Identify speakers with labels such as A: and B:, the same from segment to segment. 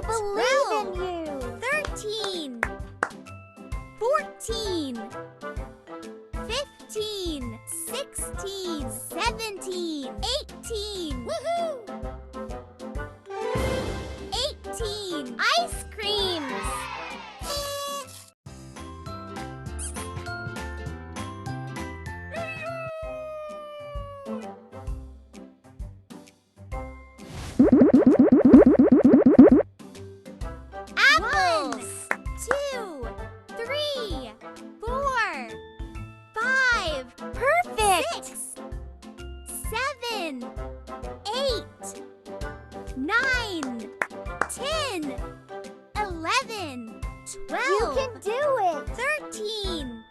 A: believe in you.
B: 13, 14, 15, 16, 17, 18. Woohoo! 18 ice creams. Apples. 1, 2, 3, 4, 5.
A: Perfect.
B: 6, 7, 8, 9, 10, 11, 12.
A: You can do it.
B: 13,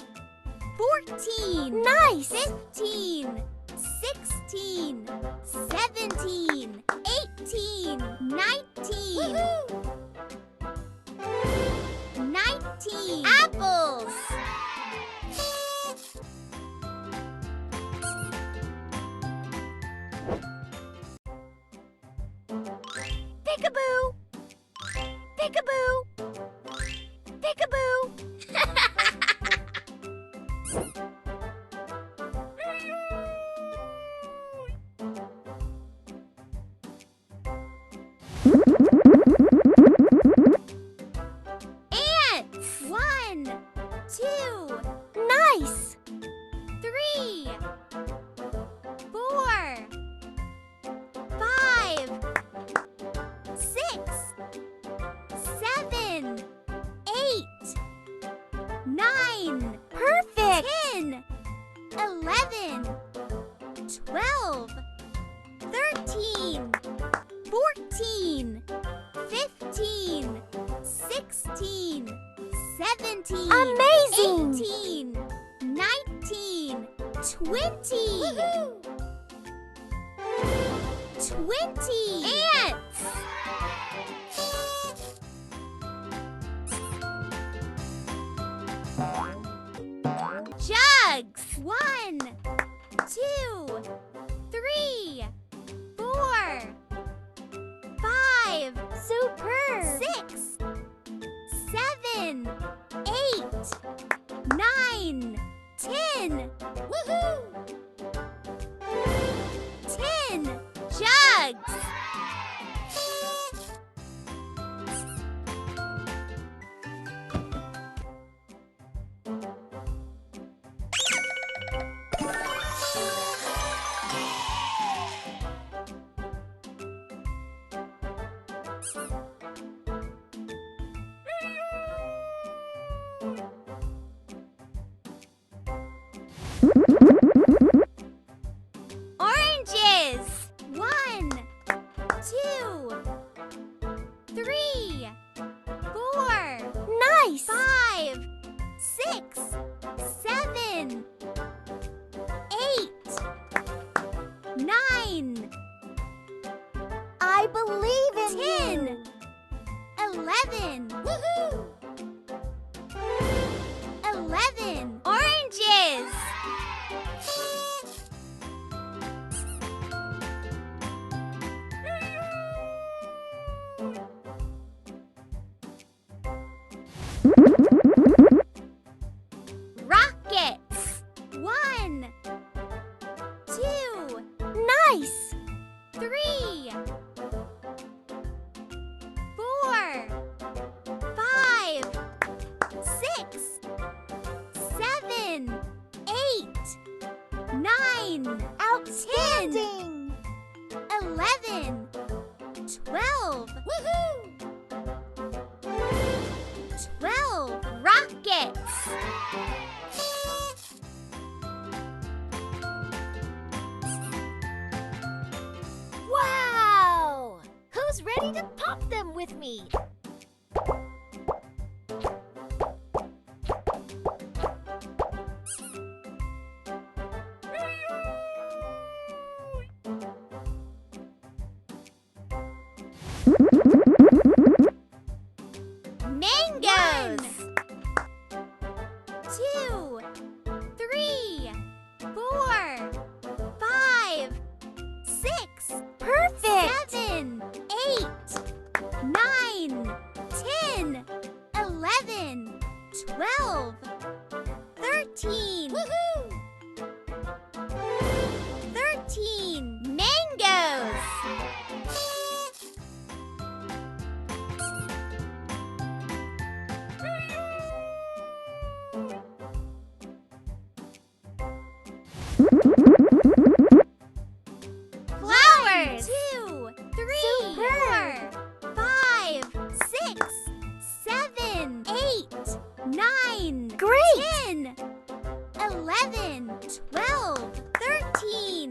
B: 14.
A: Nice.
B: 15, 16, 17, 18, 19. Woohoo! 19 apples. Peekaboo! Peekaboo! Peekaboo! Ants! 1, 2,
A: Nice.
B: 3, 4, 5, 6, 7, 8, 9,
A: Perfect.
B: 10, 11, 12, 13, 14, 15, 16, 17,
A: Amazing.
B: 18, 19, 20. Woohoo! 20 ants. Jugs. 1, 2, 3, 4, 5,
A: Superb.
B: 6, 7, 8, 9, 10. Woohoo! 10 jugs. Oranges. 1, 2, 3, 4,
A: Nice.
B: 5, 6, 7, 8, 9,
A: I believe in
B: 10,
A: you.
B: 11. Woohoo! 11 oranges. Rockets. 1, 2,
A: Nice.
B: 3, 4, 5, 6, 7, 8, 9,
A: Outstanding.
B: 11, 12. Woohoo! 12 rockets.
A: Wow. Who's ready to pop them with me?
B: Mangoes. 2, 3, 4, 5, 6,
A: Perfect.
B: 7, 8, 9,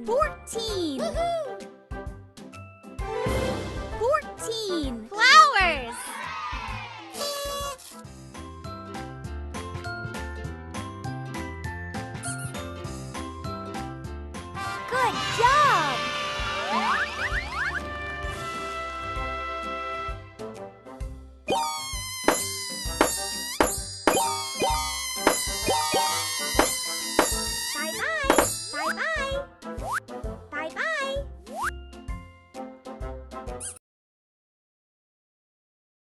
B: 14.